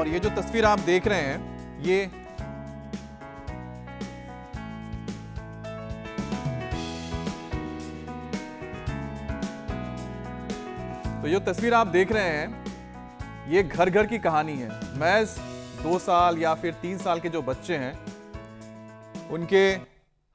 और ये जो तस्वीर आप देख रहे हैं ये तस्वीर आप देख रहे हैं ये घर घर की कहानी है। महज 2 साल या फिर 3 साल के जो बच्चे हैं उनके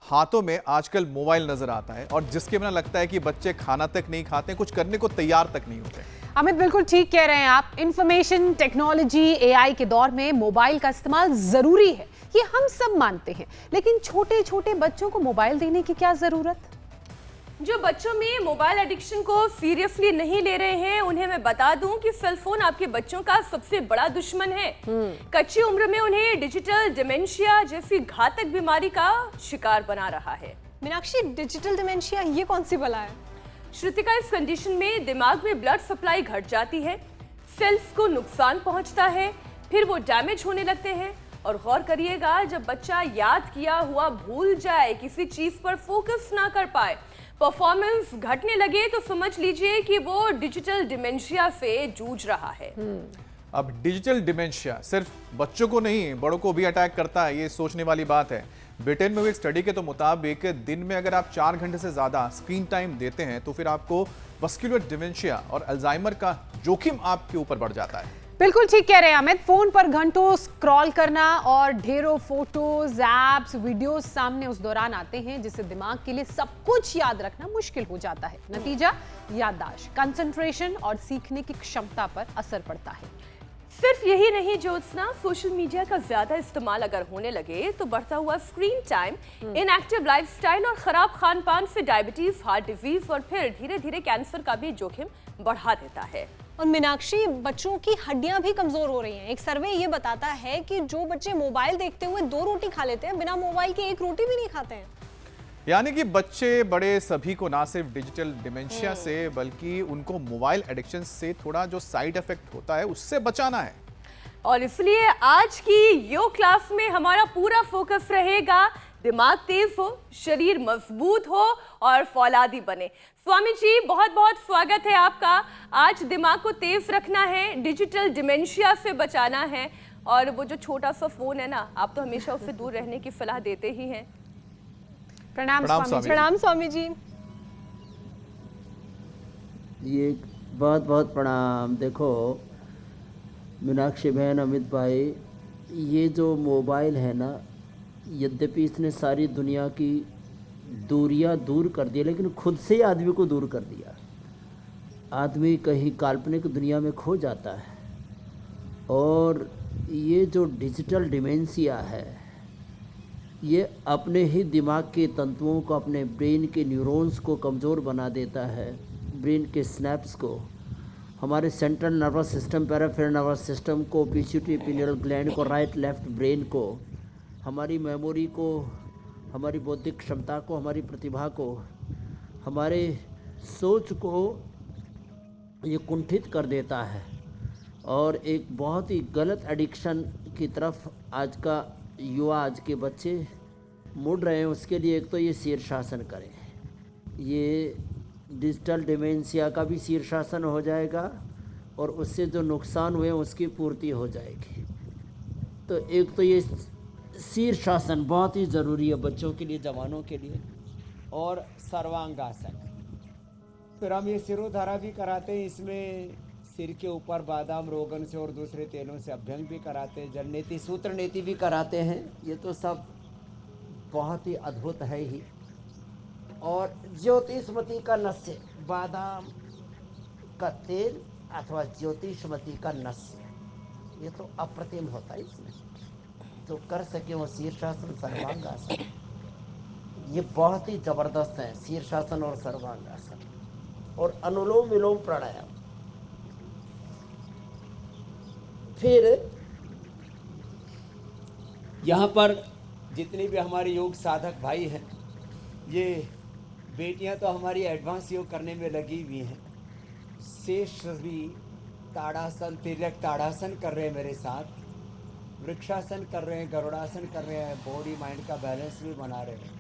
हाथों में आजकल मोबाइल नजर आता है और जिसके बिना लगता है कि बच्चे खाना तक नहीं खाते, कुछ करने को तैयार तक नहीं होते। अमित बिल्कुल ठीक कह रहे हैं आप। इंफॉर्मेशन टेक्नोलॉजी एआई के दौर में मोबाइल का इस्तेमाल जरूरी है, ये हम सब मानते हैं, लेकिन छोटे छोटे बच्चों को मोबाइल देने की क्या जरूरत? जो बच्चों में मोबाइल एडिक्शन को सीरियसली नहीं ले रहे हैं उन्हें मैं बता दूं कि सेल फोन आपके बच्चों का सबसे बड़ा दुश्मन है। कच्ची उम्र में उन्हें डिजिटल डिमेंशिया जैसी घातक बीमारी का शिकार बना रहा है। मीनाक्षी, डिजिटल डिमेंशिया ये कौन सी बला है? श्रुतिका, इस कंडीशन में दिमाग में ब्लड सप्लाई घट जाती है, सेल्स को नुकसान पहुंचता है, फिर वो डैमेज होने लगते हैं। और गौर करिएगा, जब बच्चा याद किया हुआ भूल जाए, किसी चीज पर फोकस ना कर पाए, परफॉर्मेंस घटने लगे, तो समझ लीजिए कि वो डिजिटल डिमेंशिया से जूझ रहा है। अब डिजिटल डिमेंशिया सिर्फ बच्चों को नहीं, बड़ों को भी अटैक करता है, ये सोचने वाली बात है। ब्रिटेन में हुई एक स्टडी के तो मुताबिक दिन में अगर आप 4 घंटे से ज्यादा स्क्रीन टाइम देते हैं तो फिर आपको वस्कुलर डिमेंशिया और अल्जाइमर का जोखिम आपके ऊपर बढ़ जाता है। बिल्कुल ठीक कह रहे हैं अमित। फोन पर घंटों स्क्रॉल करना और ढेरों फोटोज, एप्स, वीडियोस सामने उस दौरान आते हैं जिससे दिमाग के लिए सब कुछ याद रखना मुश्किल हो जाता है। नतीजा, याददाश्त, कंसंट्रेशन और सीखने की क्षमता पर असर पड़ता है। सिर्फ यही नहीं ज्योत्सना, सोशल मीडिया का ज्यादा इस्तेमाल अगर होने लगे तो बढ़ता हुआ स्क्रीन टाइम, इनएक्टिव लाइफस्टाइल और खराब खान पान से डायबिटीज, हार्ट डिजीज और फिर धीरे धीरे कैंसर का भी जोखिम बढ़ा देता है। और मीनाक्षी, बच्चों की हड्डियां भी कमजोर हो रही हैं। एक सर्वे ये बताता है कि जो बच्चे मोबाइल देखते हुए 2 रोटी खा लेते हैं, बिना मोबाइल के 1 रोटी भी नहीं खाते हैं। यानी कि बच्चे बड़े सभी को ना सिर्फ डिजिटल डिमेंशिया से बल्कि उनको मोबाइल एडिक्शन से थोड़ा जो साइड इफेक्ट होता है उससे बचाना है। और इसलिए आज की योग क्लास में हमारा पूरा फोकस रहेगा दिमाग तेज हो, शरीर मजबूत हो और फौलादी बने। स्वामी जी, बहुत बहुत स्वागत है आपका। आज दिमाग को तेज रखना है, डिजिटल डिमेंशिया से बचाना है, और वो जो छोटा सा फोन है ना, आप तो हमेशा उससे दूर रहने की सलाह देते ही हैं। प्रणाम स्वामी। प्रणाम स्वामी जी। ये बहुत बहुत प्रणाम। देखो मीनाक्षी बहन, अमित भाई, ये जो मोबाइल है ना, यद्यपि इसने सारी दुनिया की दूरियां दूर कर दी, लेकिन खुद से ही आदमी को दूर कर दिया। आदमी कहीं काल्पनिक दुनिया में खो जाता है। और ये जो डिजिटल डिमेंशिया है, ये अपने ही दिमाग के तंतुओं को, अपने ब्रेन के न्यूरॉन्स को कमज़ोर बना देता है, ब्रेन के स्नैप्स को, हमारे central nervous system, peripheral nervous system को, पिट्यूटरी पिनियल ग्लैंड को, राइट लेफ्ट ब्रेन को, हमारी मेमोरी को, हमारी बौद्धिक क्षमता को, हमारी प्रतिभा को, हमारे सोच को ये कुंठित कर देता है। और एक बहुत ही गलत एडिक्शन की तरफ आज का युवा, आज के बच्चे मुड़ रहे हैं। उसके लिए एक तो ये शीर्षासन करें, ये डिजिटल डिमेंशिया का भी शीर्षासन हो जाएगा और उससे जो नुकसान हुए उसकी पूर्ति हो जाएगी। तो एक तो ये शीर्षासन बहुत ही ज़रूरी है बच्चों के लिए, जवानों के लिए। और सर्वांगासन, फिर हम ये सिरोधारा भी कराते हैं, इसमें सिर के ऊपर बादाम रोगन से और दूसरे तेलों से अभ्यंग भी कराते हैं, जल नीति, सूत्र नीति भी कराते हैं। ये तो सब बहुत ही अद्भुत है ही। और ज्योतिषमती का नस्य, बादाम का तेल अथवा ज्योतिषमती का नस्य, ये तो अप्रतिम होता है। इसमें जो कर सके वो शीर्षासन, सर्वांगासन, ये बहुत ही ज़बरदस्त है, शीर्षासन और सर्वांगासन। और अनुलोम विलोम प्राणायाम। फिर यहाँ पर जितने भी हमारे योग साधक भाई हैं, ये बेटियां तो हमारी एडवांस योग करने में लगी हुई हैं। शेष भी ताड़ासन, तिर्यक ताड़ासन कर रहे हैं मेरे साथ, वृक्षासन कर रहे हैं, गरुड़ासन कर रहे हैं, बॉडी माइंड का बैलेंस भी बना रहे हैं।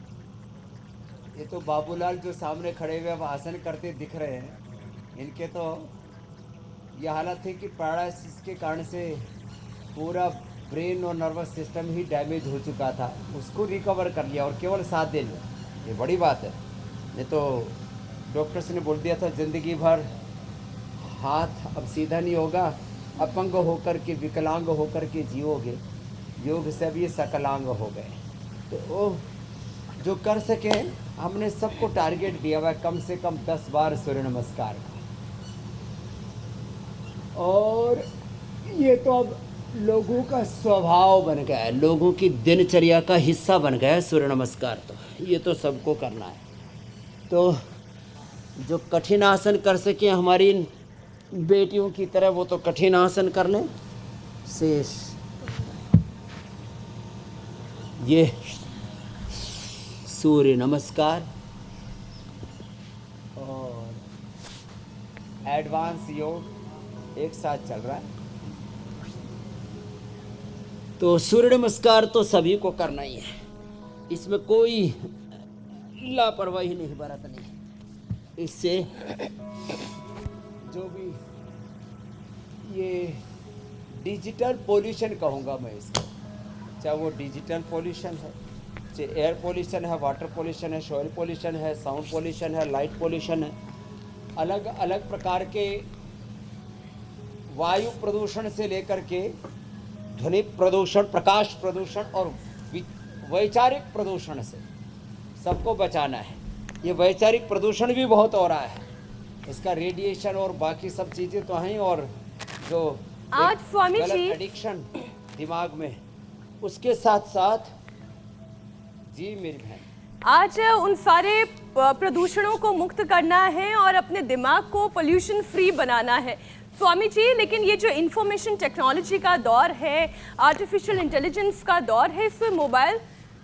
ये तो बाबूलाल जो सामने खड़े हुए अब आसन करते दिख रहे हैं, इनके तो ये हालत है कि पैरालिसिस के कारण से पूरा ब्रेन और नर्वस सिस्टम ही डैमेज हो चुका था, उसको रिकवर कर लिया और केवल 7 दिन में। ये बड़ी बात है। नहीं तो डॉक्टर्स ने बोल दिया था ज़िंदगी भर हाथ अब सीधा नहीं होगा, अपंग होकर के, विकलांग होकर के जियोगे। योग से अब ये सकलांग हो गए। तो वो जो कर सके, हमने सबको टारगेट दिया हुआ है कम से कम 10 बार सूर्य नमस्कार का। और ये तो अब लोगों का स्वभाव बन गया है, लोगों की दिनचर्या का हिस्सा बन गया है सूर्य नमस्कार। तो ये तो सबको करना है। तो जो कठिन आसन कर सके हमारी इन बेटियों की तरह, वो तो कठिन आसन कर लें। शेष ये सूर्य नमस्कार और एडवांस योग एक साथ चल रहा है। तो सूर्य नमस्कार तो सभी को करना ही है, इसमें कोई लापरवाही नहीं बरतनी। इससे जो भी ये डिजिटल पोल्यूशन कहूँगा मैं इसको, चाहे वो डिजिटल पोल्यूशन है, चाहे एयर पोल्यूशन है, वाटर पोल्यूशन है, सॉइल पोल्यूशन है, साउंड पोल्यूशन है, लाइट पोल्यूशन है, अलग अलग प्रकार के वायु प्रदूषण से लेकर के ध्वनि प्रदूषण, प्रकाश प्रदूषण और वैचारिक प्रदूषण से सबको बचाना है। ये वैचारिक प्रदूषण भी बहुत हो रहा है, इसका रेडिएशन और बाकी सब चीज़ें तो हैं। और जो आज स्वामी जी एडिक्शन दिमाग में, उसके साथ साथ जी मेरी बहन, आज उन सारे प्रदूषणों को मुक्त करना है और अपने दिमाग को पोल्यूशन फ्री बनाना है स्वामी जी। लेकिन ये जो इंफॉर्मेशन टेक्नोलॉजी का दौर है, आर्टिफिशियल इंटेलिजेंस का दौर है, इसमें मोबाइल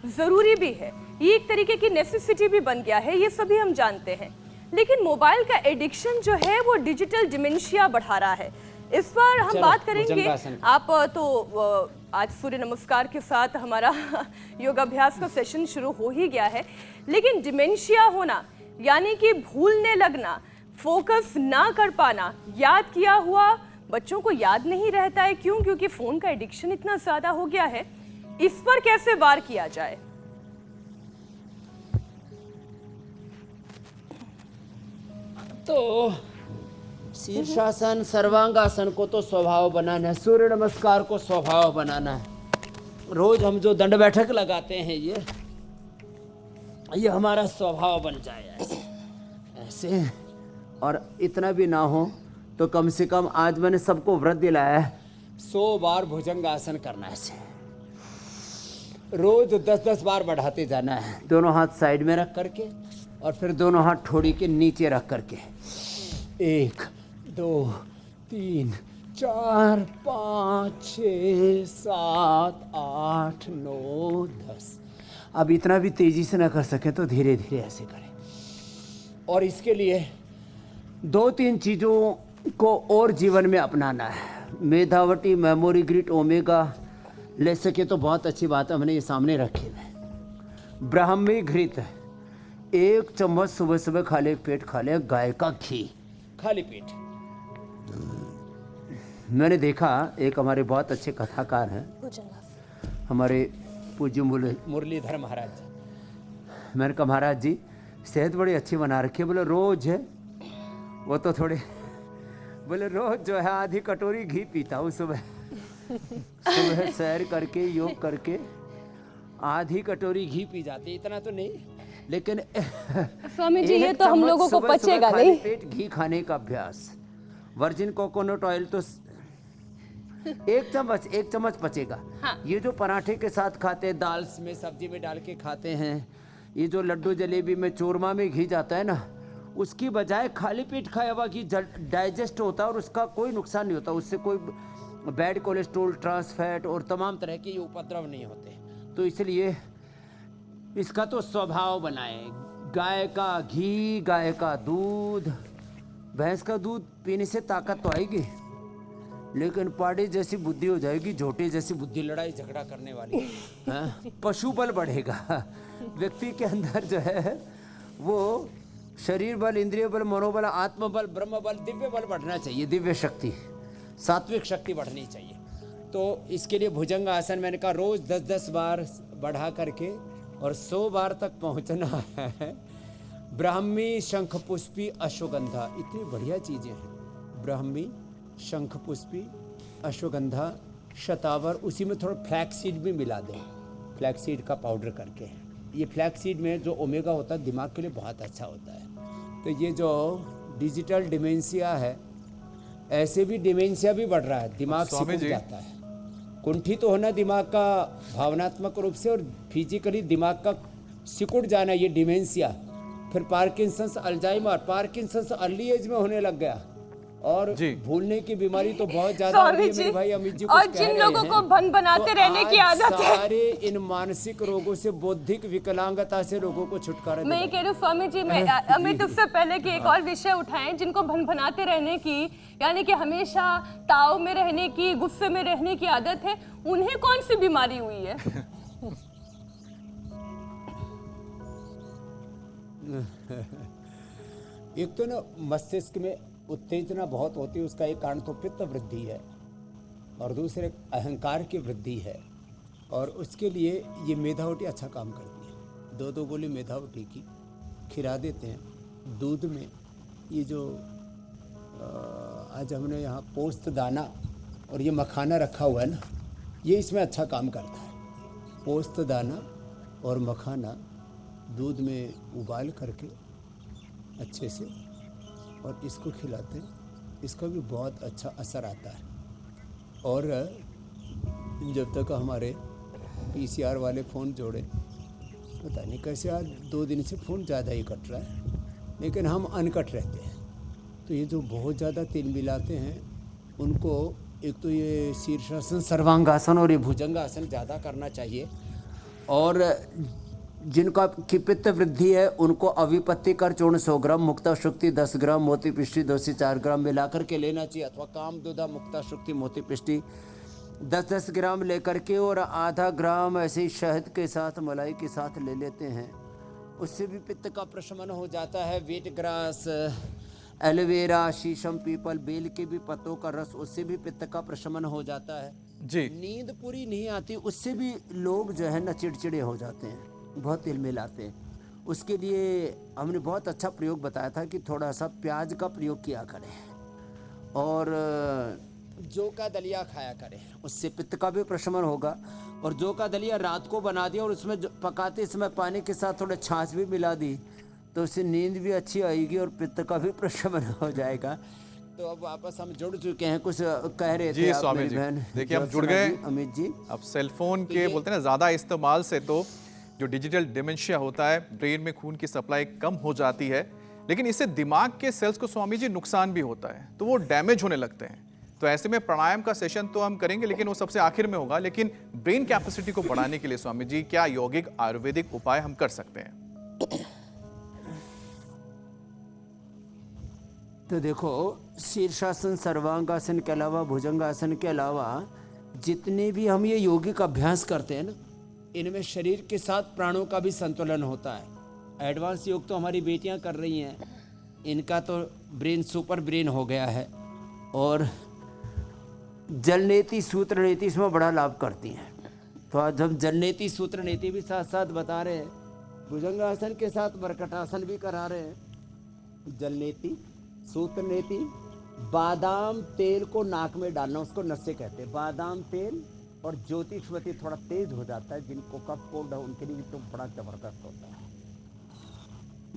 ज़रूरी भी है, ये एक तरीके की नेसेसिटी भी बन गया है, ये सभी हम जानते हैं। लेकिन मोबाइल का एडिक्शन जो है वो डिजिटल डिमेंशिया बढ़ा रहा है। इस पर हम बात करेंगे। आप तो आज सूर्य नमस्कार के साथ हमारा योगाभ्यास का सेशन शुरू हो ही गया है, लेकिन डिमेंशिया होना यानी कि भूलने लगना, फोकस ना कर पाना, याद किया हुआ बच्चों को याद नहीं रहता है। क्यों? क्योंकि फोन का एडिक्शन इतना ज्यादा हो गया है। इस पर कैसे वार किया जाए? तो शीर्षासन, सर्वांगासन को तो स्वभाव बनाना है, सूर्य नमस्कार को स्वभाव बनाना है। रोज हम जो दंड बैठक लगाते हैं, ये हमारा स्वभाव बन जाए ऐसे। और इतना भी ना हो तो कम से कम आज मैंने सबको व्रत दिलाया है 100 बार भुजंगासन करना है ऐसे। रोज 10-10 बार बढ़ाते जाना है, दोनों हाथ साइड में रख करके और फिर दोनों हाथ ठोड़ी के नीचे रख करके 1 2 3 4 5 6 7 8 9 10। अब इतना भी तेजी से ना कर सके तो धीरे धीरे ऐसे करें। और इसके लिए 2-3 चीज़ों को और जीवन में अपनाना है। मेधावटी, मेमोरी ग्रिड, ओमेगा ले सके तो बहुत अच्छी बात है, हमने ये सामने रखी है। ब्राह्मी घृत 1 चम्मच सुबह सुबह खाली पेट खा ले। गाय का घी खाली पेट। मैंने देखा एक हमारे बहुत अच्छे कथाकार हैं, हमारे पूज्य मुरलीधर महाराज जी। मैंने कहा महाराज जी सेहत बड़ी अच्छी बना रखी है। बोले रोज है, वो तो थोड़े, बोले रोज जो है आधी कटोरी घी पीता हूँ सुबह। सुबह सैर करके योग करके आधी कटोरी घी पी जाते, इतना तो नहीं लेकिन स्वामी जी ये तो हम लोगों को पचेगा नहीं। पेट घी खाने का अभ्यास। वर्जिन कोकोनट ऑयल तो 1 चम्मच पचेगा। हाँ। ये जो पराठे के साथ खाते हैं, दाल में सब्जी में डाल के खाते हैं, ये जो लड्डू जलेबी में चूरमा में घी जाता है ना, उसकी बजाय खाली पेट खाया हुआ घी डाइजेस्ट होता है और उसका कोई नुकसान नहीं होता, उससे कोई बैड कोलेस्ट्रॉल, ट्रांस फैट और तमाम तरह के उपद्रव नहीं होते। तो इसलिए इसका तो स्वभाव बनाए। गाय का घी, गाय का दूध, भैंस का दूध पीने से ताकत तो आएगी, लेकिन पाड़े जैसी बुद्धि हो जाएगी, झोटे जैसी बुद्धि, लड़ाई झगड़ा करने वाली। पशु बल बढ़ेगा व्यक्ति के अंदर, जो है वो शरीर बल, इंद्रिय बल, मनोबल, आत्मबल, ब्रह्म बल, दिव्य बल बढ़ना चाहिए। दिव्य शक्ति, सात्विक शक्ति बढ़नी चाहिए। तो इसके लिए भुजंग आसन मैंने कहा रोज 10-10 बार बढ़ा करके और 100 बार तक पहुंचना है। ब्राह्मी, शंखपुष्पी, अश्वगंधा, इतनी बढ़िया चीज़ें हैं। ब्राह्मी, शंखपुष्पी, अश्वगंधा, शतावर, उसी में थोड़ा फ्लैक्स सीड भी मिला दें, फ्लैक्स सीड का पाउडर करके। ये फ्लैक्स सीड में जो ओमेगा होता है दिमाग के लिए बहुत अच्छा होता है। तो ये जो डिजिटल डिमेंशिया है, ऐसे भी डिमेंशिया भी बढ़ रहा है, दिमाग सिकुड़ जाता है। कुंठित तो होना दिमाग का भावनात्मक रूप से और फिजिकली दिमाग का सिकुड़ जाना, ये डिमेंशिया। फिर Parkinson's, Alzheimer's, Parkinson's early age में होने लग गया और भूलने की बीमारी तो बहुत ज्यादा हो रही है मेरे भाई अमित जी। और जिन लोगों को भन बनाते रहने की आदत है, सारे इन मानसिक रोगों से, बौद्धिक विकलांगता से लोगों को छुटकारा। मैं ये कह रही हूँ स्वामी जी, मैं अमित उससे पहले कि एक और विषय उठाएं, जिनको भन बनाते रहने की, यानी कि हमेशा ताव में रहने की, गुस्से में रहने की आदत है, उन्हें कौन सी बीमारी हुई है? एक तो ना मस्तिष्क में उत्तेजना बहुत होती है, उसका एक कारण तो पित्त वृद्धि है और दूसरे अहंकार की वृद्धि है। और उसके लिए ये मेधावटी अच्छा काम करती है। 2-2 गोली मेधावटी की खिला देते हैं दूध में। ये जो आज हमने यहाँ पोस्त दाना और ये मखाना रखा हुआ है ना, ये इसमें अच्छा काम करता है। पोस्त दाना और मखाना दूध में उबाल करके अच्छे से और इसको खिलाते हैं, इसका भी बहुत अच्छा असर आता है। और जब तक हमारे PCR वाले फ़ोन जोड़े, पता नहीं कैसे आज 2 दिन से फ़ोन ज़्यादा ही कट रहा है, लेकिन हम अनकट रहते हैं। तो ये जो बहुत ज़्यादा तिल मिलाते हैं उनको, एक तो ये शीर्षासन, सर्वांगासन और ये भुजंगासन ज़्यादा करना चाहिए। और जिनका की पित्त वृद्धि है उनको अविपत्ति कर चूर्ण 100 ग्राम, मुक्ता शुक्ति 10 ग्राम, मोती पिष्टी 2 से 4 ग्राम मिलाकर के लेना चाहिए। अथवा कामदुदा, मुक्ता शुक्ति, मोती पिष्टी 10-10 ग्राम लेकर के और आधा ग्राम ऐसे ही शहद के साथ, मलाई के साथ ले लेते हैं। उससे भी पित्त का प्रशमन हो जाता है। वेट ग्रास, एलोवेरा, शीशम, पीपल, बेल के भी पत्तों का रस, उससे भी पित्त का प्रशमन हो जाता है जी। नींद पूरी नहीं आती, उससे भी लोग जो है ना चिड़चिड़े हो जाते हैं, बहुत तिल मिलाते हैं। उसके लिए हमने बहुत अच्छा प्रयोग बताया था कि थोड़ा सा प्याज का प्रयोग किया करें और जौ का दलिया खाया करें, उससे पित्त का भी प्रशमन होगा। और जौ का दलिया रात को बना दिया और उसमें पकाते समय पानी के साथ थोड़ा छाछ भी मिला दी, तो उससे नींद भी अच्छी आएगी और पित्त का भी प्रशमन हो जाएगा। तो अब वापस हम जुड़ चुके हैं, कुछ कह रहे थे आप मेरी बहन। देखिए हम जुड़ गए अमित जी। अब सेलफोन के बोलते हैं ना ज़्यादा इस्तेमाल से तो जो डिजिटल डिमेंशिया होता है, ब्रेन में खून की सप्लाई कम हो जाती है, लेकिन इससे दिमाग के सेल्स को स्वामी जी नुकसान भी होता है, तो वो डैमेज होने लगते हैं। तो ऐसे में प्राणायाम का सेशन तो हम करेंगे, लेकिन वो सबसे आखिर में होगा। लेकिन ब्रेन कैपेसिटी को बढ़ाने के लिए स्वामी जी क्या यौगिक आयुर्वेदिक उपाय हम कर सकते हैं? तो देखो, शीर्षासन, सर्वांगासन के अलावा, भुजंगासन के अलावा जितने भी हम ये यौगिक अभ्यास करते हैं ना, इनमें शरीर के साथ प्राणों का भी संतुलन होता है। एडवांस योग तो हमारी बेटियां कर रही हैं, इनका तो ब्रेन सुपर ब्रेन हो गया है। और जलनेति, सूत्र नीति इसमें बड़ा लाभ करती हैं। तो आज हम जलनेति, सूत्र नीति भी साथ साथ बता रहे हैं, भुजंगासन के साथ मरकटासन भी करा रहे हैं। जलनेति, सूत्र नीति, बादाम तेल को नाक में डालना, उसको नशे कहते हैं। बादाम तेल और ज्योतिषवती थोड़ा तेज हो जाता है, जिनको कफ कोल्ड है उनके लिए तो बड़ा जबरदस्त होता है।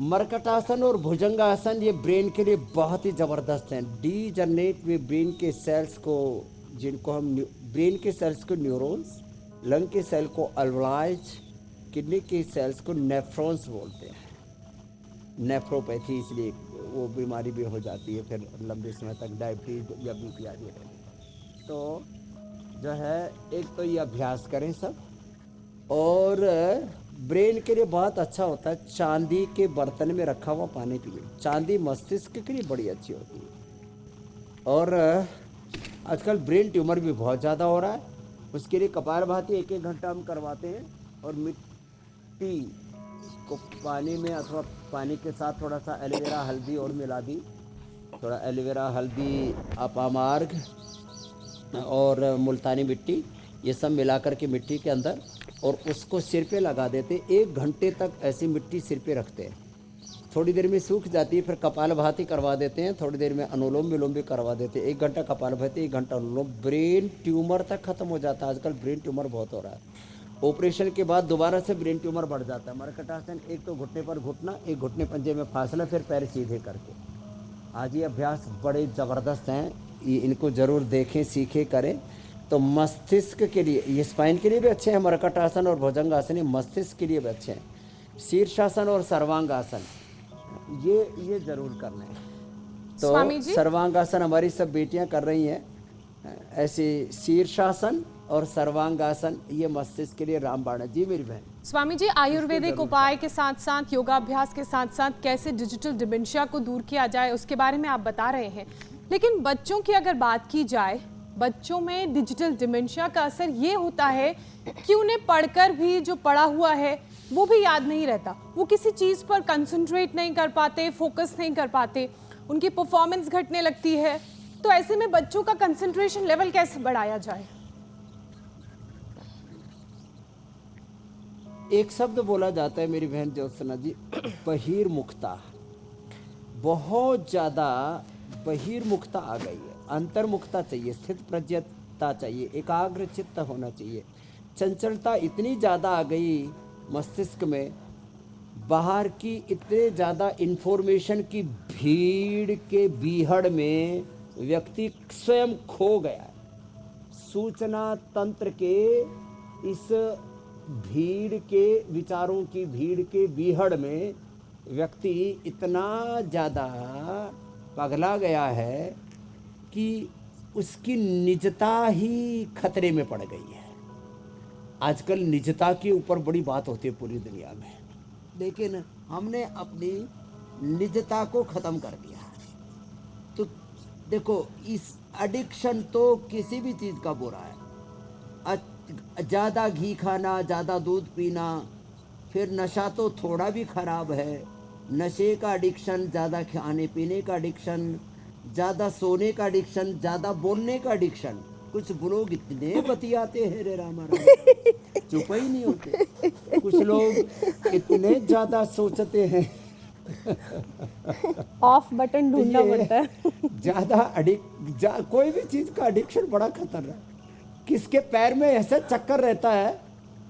मरकटासन और भुजंगासन ये ब्रेन के लिए बहुत ही जबरदस्त हैं। डीजनरेट में ब्रेन के सेल्स को, जिनको हम ब्रेन के सेल्स को न्यूरॉन्स, लंग के सेल को अल्वलाइज, किडनी के सेल्स को नेफ्रॉन्स बोलते हैं। नेफ्रोपैथी, इसलिए वो बीमारी भी हो जाती है फिर लंबे समय तक, डायबिटीज या बीपी आदि है। तो जो है, एक तो ये अभ्यास करें सब। और ब्रेन के लिए बहुत अच्छा होता है चांदी के बर्तन में रखा हुआ पानी पिए। चांदी मस्तिष्क के लिए बड़ी अच्छी होती है। और आजकल ब्रेन ट्यूमर भी बहुत ज़्यादा हो रहा है, उसके लिए कपालभाति 1-1 घंटा हम करवाते हैं। और मिट्टी को पानी में अथवा पानी के साथ थोड़ा सा एलोवेरा, हल्दी और मिला दी, थोड़ा एलोवेरा, हल्दी, अपामार्ग और मुल्तानी मिट्टी, ये सब मिलाकर के मिट्टी के अंदर, और उसको सिर पे लगा देते। 1 घंटे तक ऐसी मिट्टी सिर पे रखते हैं। थोड़ी देर में सूख जाती है, फिर कपालभाति करवा देते हैं, थोड़ी देर में अनुलोम विलोम भी करवा देते हैं। 1 घंटा कपालभाति, 1 घंटा अनुलोम। ब्रेन ट्यूमर तक खत्म हो जाता है। आजकल ब्रेन ट्यूमर बहुत हो रहा है। ऑपरेशन के बाद दोबारा से ब्रेन ट्यूमर बढ़ जाता है। मरकट आसन, एक तो घुटने पर घुटना, एक घुटने पंजे में फासला, फिर पैर सीधे करके। आज ये अभ्यास बड़े ज़बरदस्त हैं, ये इनको ज़रूर देखें, सीखें, करें। तो मस्तिष्क के लिए, ये स्पाइन के लिए भी अच्छे हैं मरकट आसन और भुजंग आसन, ये मस्तिष्क के लिए भी अच्छे हैं। शीर्षासन और सर्वांगासन ये ज़रूर करना है। स्वामी तो जी? सर्वांगासन हमारी सब बेटियां कर रही हैं। ऐसे शीर्षासन और सर्वांगासन ये मस्तिष्क के लिए रामबाण है। जी मेरी बहन। स्वामी जी, आयुर्वेदिक उपाय के साथ साथ योगाभ्यास के साथ साथ कैसे डिजिटल डिमेंशिया को दूर किया जाए उसके बारे में आप बता रहे हैं, लेकिन बच्चों की अगर बात की जाए, बच्चों में डिजिटल डिमेंशिया का असर ये होता है कि उन्हें पढ़कर भी जो पढ़ा हुआ है वो भी याद नहीं रहता। वो किसी चीज़ पर कंसंट्रेट नहीं कर पाते, फोकस नहीं कर पाते, उनकी परफॉर्मेंस घटने लगती है। तो ऐसे में बच्चों का कंसंट्रेशन लेवल कैसे बढ़ाया जाए? एक शब्द बोला जाता है मेरी बहन ज्योत्सना जी, बहिर्मुखता। बहुत ज़्यादा बहिर्मुखता आ गई है। अंतर्मुखता चाहिए, स्थित प्रज्ञता चाहिए, एकाग्र चित्त होना चाहिए। चंचलता इतनी ज़्यादा आ गई मस्तिष्क में, बाहर की इतने ज़्यादा इन्फॉर्मेशन की भीड़ के बीहड़ में व्यक्ति स्वयं खो गया है। सूचना तंत्र के इस भीड़ के, विचारों की भीड़ के बीहड़ में व्यक्ति इतना ज़्यादा पगला गया है कि उसकी निजता ही खतरे में पड़ गई है। आजकल निजता के ऊपर बड़ी बात होती है पूरी दुनिया में, लेकिन हमने अपनी निजता को ख़त्म कर दिया है। तो देखो, इस एडिक्शन तो किसी भी चीज़ का बुरा है। ज़्यादा घी खाना, ज़्यादा दूध पीना, फिर नशा तो थोड़ा भी ख़राब है। नशे का एडिक्शन, ज़्यादा खाने पीने का एडिक्शन, ज़्यादा सोने का एडिक्शन, ज़्यादा बोलने का एडिक्शन। कुछ लोग इतने बतियाते हैं रे रामा राम, चुप ही नहीं होते। कुछ लोग इतने ज़्यादा सोचते हैं, ऑफ बटन ढूंढना पड़ता है। ज़्यादा कोई भी चीज़ का एडिक्शन बड़ा खतरनाक है। किसके पैर में ऐसा चक्कर रहता है।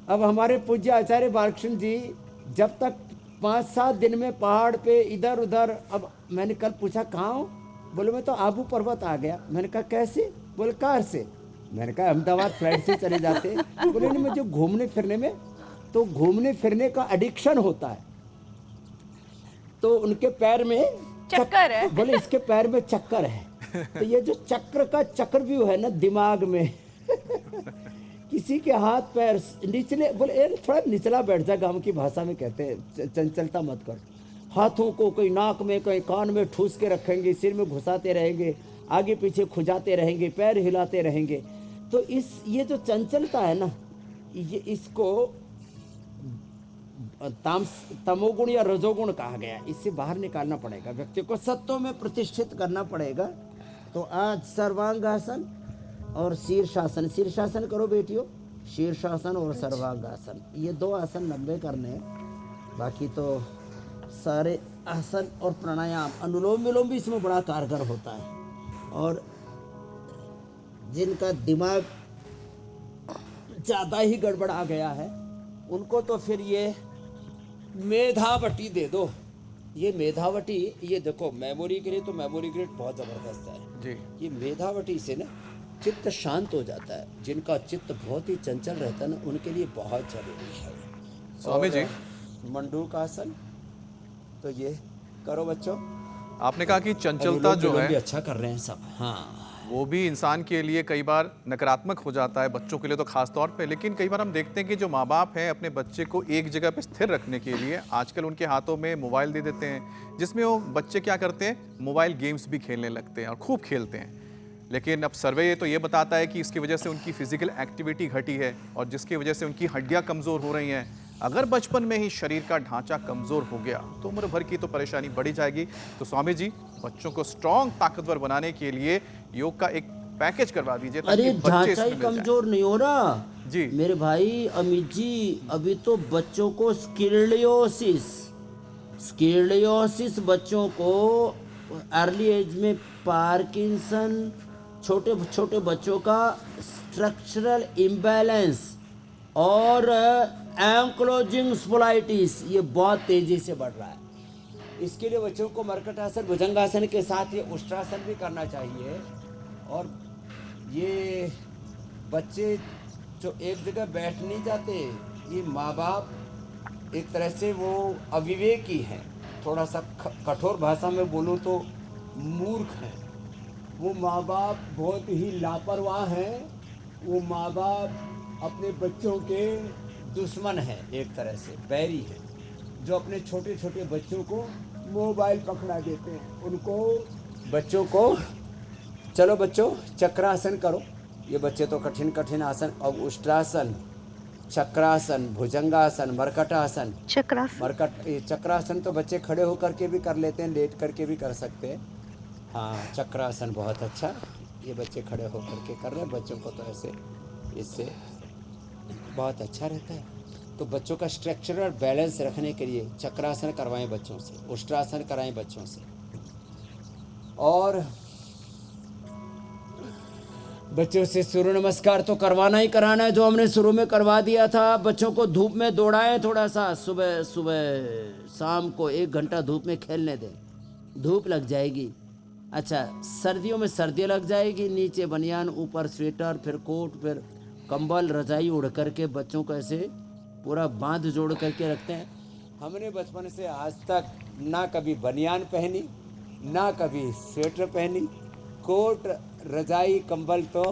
अब हमारे पूज्य आचार्य बालकृष्ण जी जब तक 5-7 दिन में पहाड़ पे इधर उधर, अब मैंने कल पूछा कहाँ हो, बोले मैं तो आबू पर्वत आ गया। मैंने कहा कैसे, बोले कार से। मैंने कहा अहमदाबाद फ्लाइट से चले जाते। बोले नहीं, मुझे घूमने फिरने में, तो घूमने फिरने का एडिक्शन होता है। तो उनके पैर में चक्कर है। बोले इसके पैर में चक्कर है। तो ये जो चक्र का चक्रव्यूह है ना दिमाग में, किसी के हाथ पैर निचले, बोले थोड़ा निचला बैठ जा, गाँव की भाषा में कहते हैं, चंचलता मत कर। हाथों को कहीं नाक में कहीं कान में ठूस के रखेंगे, सिर में घुसाते रहेंगे, आगे पीछे खुजाते रहेंगे, पैर हिलाते रहेंगे। तो ये जो चंचलता है ना, ये इसको तमोगुण या रजोगुण कहा गया। इससे बाहर निकालना पड़ेगा, व्यक्ति को सत्व में प्रतिष्ठित करना पड़ेगा। तो आज सर्वांगासन और शीर्षासन, शीर्षासन करो बेटियों, शीर्षासन और सर्वांगासन, ये 2 आसन लंबे करने हैं। बाकी तो सारे आसन और प्राणायाम, अनुलोम विलोम भी इसमें बड़ा कारगर होता है। और जिनका दिमाग ज़्यादा ही गड़बड़ा गया है उनको तो फिर ये मेधावटी दे दो। ये मेधावटी, ये देखो मेमोरी के लिए तो मेमोरी ग्रेड बहुत ज़बरदस्त है जी। ये मेधावटी से ना चित्त शांत हो जाता है। जिनका चित्त बहुत ही चंचल रहता है ना, उनके लिए बहुत जरूरी है। स्वामी जी, मंडूक आसन, तो ये करो बच्चों। आपने कहा कि चंचलता जो भी है अच्छा कर रहे हैं सब, हाँ, वो भी इंसान के लिए कई बार नकारात्मक हो जाता है, बच्चों के लिए तो खास तौर पे। लेकिन कई बार हम देखते हैं कि जो माँ बाप हैं अपने बच्चे को एक जगह पे स्थिर रखने के लिए आजकल उनके हाथों में मोबाइल दे देते हैं, जिसमें वो बच्चे क्या करते हैं, मोबाइल गेम्स भी खेलने लगते हैं और खूब खेलते हैं। लेकिन अब सर्वे तो ये बताता है कि इसकी वजह से उनकी फिजिकल एक्टिविटी घटी है और जिसकी वजह से उनकी हड्डियाँ कमज़ोर हो रही हैं। अगर बचपन में ही शरीर का ढांचा कमज़ोर हो गया तो उम्र भर की तो परेशानी बढ़ी जाएगी। तो स्वामी जी, बच्चों को स्ट्रॉन्ग, ताकतवर बनाने के लिए योग का एक पैकेज करवा दीजिए ताकि अरे बच्चे ढांचा इसमें ही मिल जाएं। कमजोर नहीं हो रहा जी। मेरे भाई अमित जी, अभी तो बच्चों को स्किलियोसिस बच्चों को अर्ली एज में, पार्किंसन, छोटे छोटे बच्चों का स्ट्रक्चरल इम्बैलेंस और एंक्लोजिंग स्पोलाइटिस ये बहुत तेजी से बढ़ रहा है। इसके लिए बच्चों को मर्कटासन, भुजंगासन के साथ ये उष्ट्रासन भी करना चाहिए। और ये बच्चे जो एक जगह बैठ नहीं जाते, ये माँ बाप एक तरह से वो अविवेकी हैं, थोड़ा सा कठोर भाषा में बोलूँ तो मूर्ख हैं। वो माँ बाप बहुत ही लापरवाह हैं। वो माँ बाप अपने बच्चों के दुश्मन हैं, एक तरह से बैरी हैं, जो अपने छोटे छोटे बच्चों को मोबाइल पकड़ा देते हैं। उनको बच्चों को चलो बच्चों चक्रासन करो, ये बच्चे तो कठिन कठिन आसन, अब उष्ट्रासन, चक्रासन, भुजंगासन, मरकटासन। चक्रासन तो बच्चे खड़े होकर के भी कर लेते हैं, लेट करके भी कर सकते हैं। हाँ, चक्रासन बहुत अच्छा, ये बच्चे खड़े होकर के कर रहे हैं। बच्चों को तो ऐसे इससे बहुत अच्छा रहता है। तो बच्चों का स्ट्रक्चरल बैलेंस रखने के लिए चक्रासन करवाएं बच्चों से, उष्ट्रासन कराएं बच्चों से। और बच्चों से सूर्य नमस्कार तो करवाना ही कराना है, जो हमने शुरू में करवा दिया था। बच्चों को धूप में दौड़ाएं थोड़ा सा, सुबह सुबह शाम को 1 घंटा धूप में खेलने दें, धूप लग जाएगी। अच्छा, सर्दियों में सर्दी लग जाएगी, नीचे बनियान, ऊपर स्वेटर, फिर कोट, फिर कंबल, रजाई उड़ करके बच्चों को ऐसे पूरा बांध जोड़ करके रखते हैं। हमने बचपन से आज तक ना कभी बनियान पहनी, ना कभी स्वेटर पहनी, कोट, रजाई, कंबल तो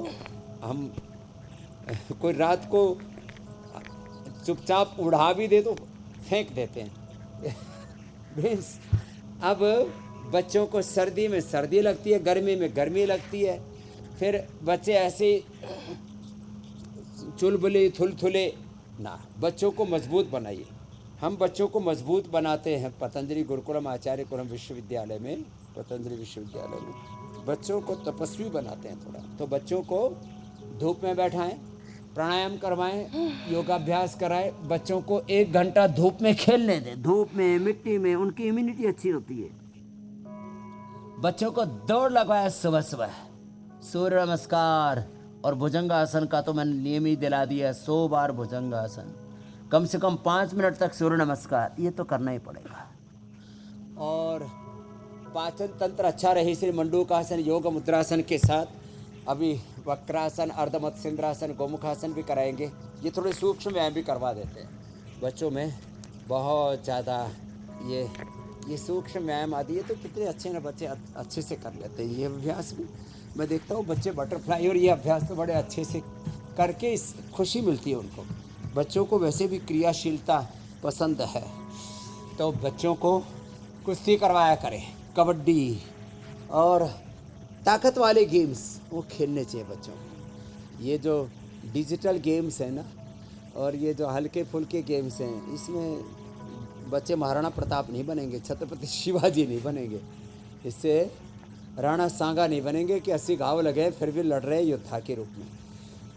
हम कोई रात को चुपचाप उड़ा भी दे तो फेंक देते हैं। बेस, अब बच्चों को सर्दी में सर्दी लगती है, गर्मी में गर्मी लगती है, फिर बच्चे ऐसे चुलबुले थुलथुले ना, बच्चों को मजबूत बनाइए। हम बच्चों को मजबूत बनाते हैं पतंजलि गुरुकुलम आचार्य कुलम विश्वविद्यालय में, पतंजलि विश्वविद्यालय में बच्चों को तपस्वी बनाते हैं थोड़ा। तो बच्चों को धूप में बैठाएं, प्राणायाम करवाएं, योगाभ्यास कराएं, बच्चों को 1 घंटा धूप में खेलने दें, धूप में, मिट्टी में, उनकी इम्यूनिटी अच्छी होती है। बच्चों को दौड़ लगवाएं सुबह सुबह, सूर्य नमस्कार और भुजंगासन का तो मैंने नियम ही दिला दिया, 100 बार भुजंगासन, कम से कम 5 मिनट तक सूर्य नमस्कार, ये तो करना ही पड़ेगा। और पाचन तंत्र अच्छा रहे इसलिए मंडूकासन, योग मुद्रासन के साथ अभी वक्रासन, अर्धमत्स्येंद्रासन, गोमुखासन भी कराएंगे। ये थोड़े सूक्ष्म व्यायाम भी करवा देते हैं बच्चों में, बहुत ज़्यादा ये सूक्ष्म व्यायाम आदि है तो कितने अच्छे ना बच्चे अच्छे से कर लेते हैं। ये अभ्यास भी मैं देखता हूँ बच्चे बटरफ्लाई और ये अभ्यास तो बड़े अच्छे से करके इस खुशी मिलती है उनको। बच्चों को वैसे भी क्रियाशीलता पसंद है, तो बच्चों को कुश्ती करवाया करें, कबड्डी और ताकत वाले गेम्स वो खेलने चाहिए बच्चों को। ये जो डिजिटल गेम्स हैं ना, और ये जो हल्के फुल्के गेम्स हैं, इसमें बच्चे महाराणा प्रताप नहीं बनेंगे, छत्रपति शिवाजी नहीं बनेंगे, इससे राणा सांगा नहीं बनेंगे कि 80 घाव लगे फिर भी लड़ रहे योद्धा के रूप में।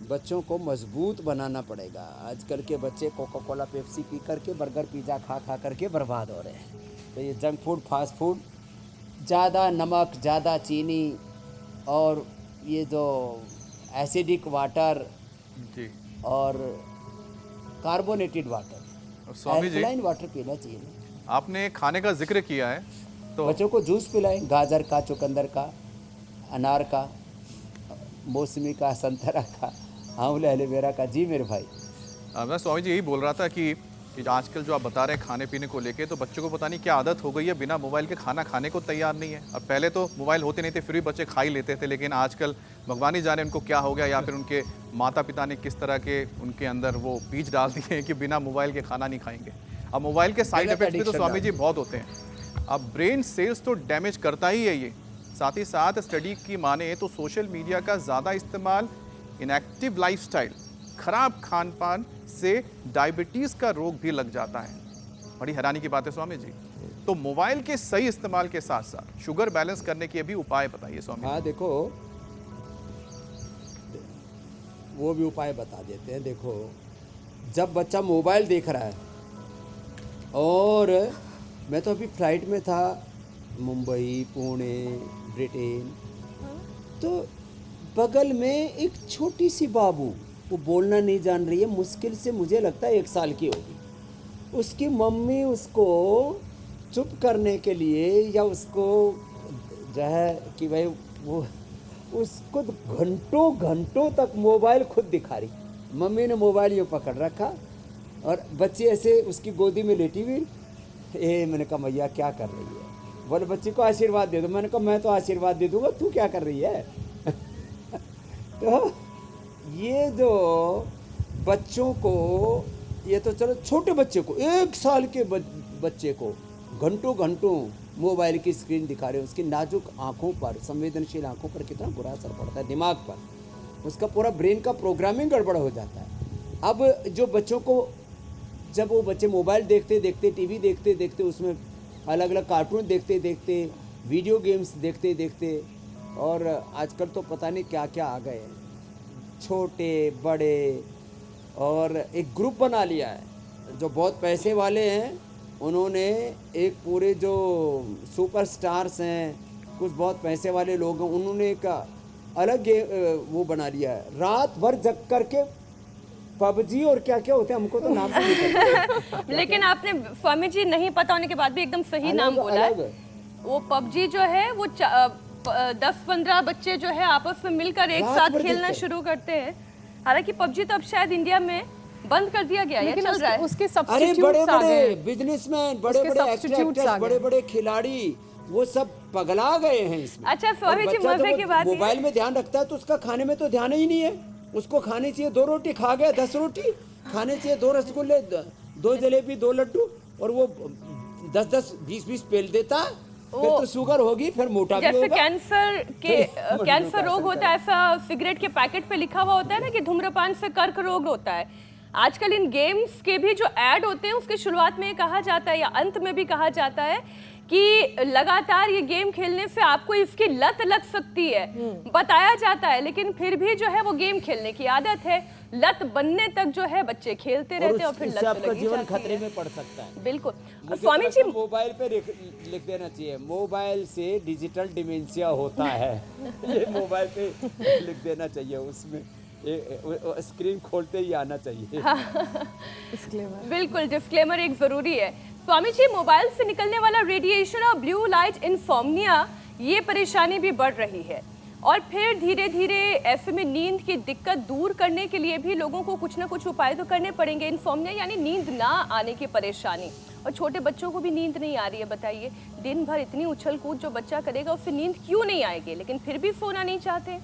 बच्चों को मजबूत बनाना पड़ेगा। आजकल के बच्चे कोका कोला पेप्सी पी करके, बर्गर पिज़्ज़ा खा खा करके बर्बाद हो रहे हैं। तो ये जंक फूड, फास्ट फूड, ज़्यादा नमक, ज़्यादा चीनी और ये जो एसिडिक वाटर जी और carbonated water, Swami ji, alkaline water पीना चाहिए ना। आपने खाने का जिक्र किया है तो बच्चों को जूस पिलाएं, गाजर का, चुकंदर का, अनार का, मौसमी का, संतरा का, आंवले, एलोवेरा का। जी मेरे भाई। मैं स्वामी जी यही बोल रहा था कि आजकल जो आप बता रहे हैं खाने पीने को लेके, तो बच्चों को पता नहीं क्या आदत हो गई है, बिना मोबाइल के खाना खाने को तैयार नहीं है। अब पहले तो मोबाइल होते नहीं थे फिर भी बच्चे खा ही लेते थे, लेकिन आजकल भगवान ही जाने उनको क्या हो गया, या फिर उनके माता पिता ने किस तरह के उनके अंदर वो बीज डाल दिए हैं कि बिना मोबाइल के खाना नहीं खाएंगे। अब मोबाइल के साइड इफेक्ट्स भी तो स्वामी जी बहुत होते हैं। अब ब्रेन सेल्स तो डैमेज करता ही है ये, साथ ही साथ स्टडी की माने तो सोशल मीडिया का ज़्यादा इस्तेमाल, इनएक्टिव लाइफस्टाइल, खराब खान पान से डायबिटीज़ का रोग भी लग जाता है। बड़ी हैरानी की बात है स्वामी जी। तो मोबाइल के सही इस्तेमाल के साथ साथ शुगर बैलेंस करने के भी उपाय बताइए स्वामी। हाँ देखो, वो भी उपाय बता देते हैं। देखो, जब बच्चा मोबाइल देख रहा है, और मैं तो अभी फ्लाइट में था, मुंबई, पुणे, ब्रिटेन, तो बगल में एक छोटी सी बाबू, वो बोलना नहीं जान रही है, मुश्किल से मुझे लगता है 1 साल की होगी। उसकी मम्मी उसको चुप करने के लिए, या उसको जो है कि भाई वो उसको घंटों घंटों तक मोबाइल खुद दिखा रही। मम्मी ने मोबाइल यूँ पकड़ रखा और बच्ची ऐसे उसकी गोदी में लेटी हुई। मैंने कहा मैया क्या कर रही है? बोले बच्ची को आशीर्वाद दे दो। मैंने कहा मैं तो आशीर्वाद दे दूंगा, तू क्या कर रही है? तो ये जो बच्चों को, ये तो चलो छोटे बच्चे को, 1 साल के बच्चे को घंटों घंटों मोबाइल की स्क्रीन दिखा रहे हैं, उसकी नाजुक आंखों पर, संवेदनशील आंखों पर कितना बुरा असर पड़ता है, दिमाग पर, उसका पूरा ब्रेन का प्रोग्रामिंग गड़बड़ हो जाता है। अब जो बच्चों को, जब वो बच्चे मोबाइल देखते देखते, टीवी देखते देखते, उसमें अलग अलग कार्टून देखते देखते, वीडियो गेम्स देखते देखते, और आजकल तो पता नहीं क्या क्या आ गए हैं, छोटे बड़े, और एक ग्रुप बना लिया है। जो बहुत पैसे वाले हैं उन्होंने एक पूरे जो सुपरस्टार्स हैं, कुछ बहुत पैसे वाले लोग हैं, उन्होंने एक अलग वो बना लिया है, रात भर जग करके पबजी और क्या क्या होते हैं, हमको तो नाम नहीं पता। लेकिन आपने स्वामी जी नहीं पता होने के बाद भी एकदम सही नाम बोला है। वो पबजी जो है वो 10-15 बच्चे जो है आपस में मिलकर एक साथ खेलना शुरू करते हैं। हालांकि पबजी तो अब शायद इंडिया में बंद कर दिया गया है, चल रहा है। उसके अरे सब्स्टिट्यूट्स आ बड़े गए। बड़े बिजनेसमैन, बड़े बड़े एक्टर्स, बड़े बड़े खिलाड़ी, वो सब पगला गए हैं इसमें। अच्छा स्वामी जी, मजे की बात, मोबाइल में ध्यान रखता है तो उसका खाने में तो ध्यान ही नहीं है। उसको खाने चाहिए 2 रोटी, खा गया 10 रोटी, खाने चाहिए 2 रसगुल्ले, 2 जलेबी, 2 लड्डू, और वो 10-10, 20-20 पेल देता। फिर तो शुगर होगी, फिर मोटा भी जैसे होगा। कैंसर रोग होता है, ऐसा सिगरेट के पैकेट पे लिखा हुआ होता है ना कि धूम्रपान से कर्क रोग होता है। आजकल इन गेम्स के भी जो ऐड होते हैं उसके शुरुआत में कहा जाता है या अंत में भी कहा जाता है कि लगातार ये गेम खेलने से आपको इसकी लत लग सकती है, बताया जाता है। लेकिन फिर भी जो है वो गेम खेलने की आदत है, लत बनने तक जो है बच्चे खेलते रहते हैं और फिर लत आपका लगी जीवन जाती खतरे है। में पड़ सकता है। बिल्कुल। मुझे स्वामी तो जी, लगता है मोबाइल पे लिख देना चाहिए, मोबाइल से डिजिटल डिमेंशिया होता है। ये मोबाइल पे लिख देना चाहिए, उसमें स्क्रीन खोलते ही आना चाहिए। बिल्कुल डिस्क्लेमर एक जरूरी है। स्वामी जी, मोबाइल से निकलने वाला रेडिएशन और ब्लू लाइट इंसोम्निया, ये परेशानी भी बढ़ रही है, और फिर धीरे धीरे ऐसे में नींद की दिक्कत दूर करने के लिए भी लोगों को कुछ ना कुछ उपाय तो करने पड़ेंगे। इंसोम्निया यानी नींद ना आने की परेशानी, और छोटे बच्चों को भी नींद नहीं आ रही है। बताइए, दिन भर इतनी उछल कूद जो बच्चा करेगा उससे नींद क्यों नहीं आएगी, लेकिन फिर भी सोना नहीं चाहते।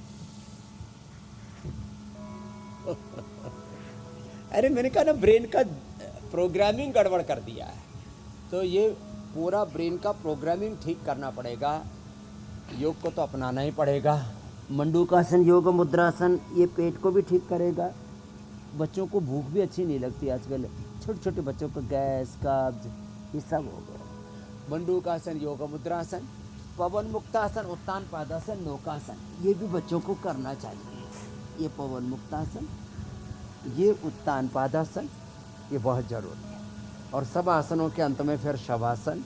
अरे मैंने कहा ना, ब्रेन का प्रोग्रामिंग गड़बड़ कर दिया है, तो ये पूरा ब्रेन का प्रोग्रामिंग ठीक करना पड़ेगा। योग को तो अपनाना ही पड़ेगा। मंडूकासन, योग मुद्रासन, ये पेट को भी ठीक करेगा। बच्चों को भूख भी अच्छी नहीं लगती आजकल, छोटे छोटे बच्चों को गैस, कब्ज, ये सब हो गया। मंडूकासन, योग मुद्रासन, पवन मुक्तासन, उत्तान पादासन, नौकासन, ये भी बच्चों को करना चाहिए। ये पवन मुक्तासन, ये उत्तान पादासन, ये बहुत ज़रूरी है। और सब आसनों के अंत में फिर शवासन,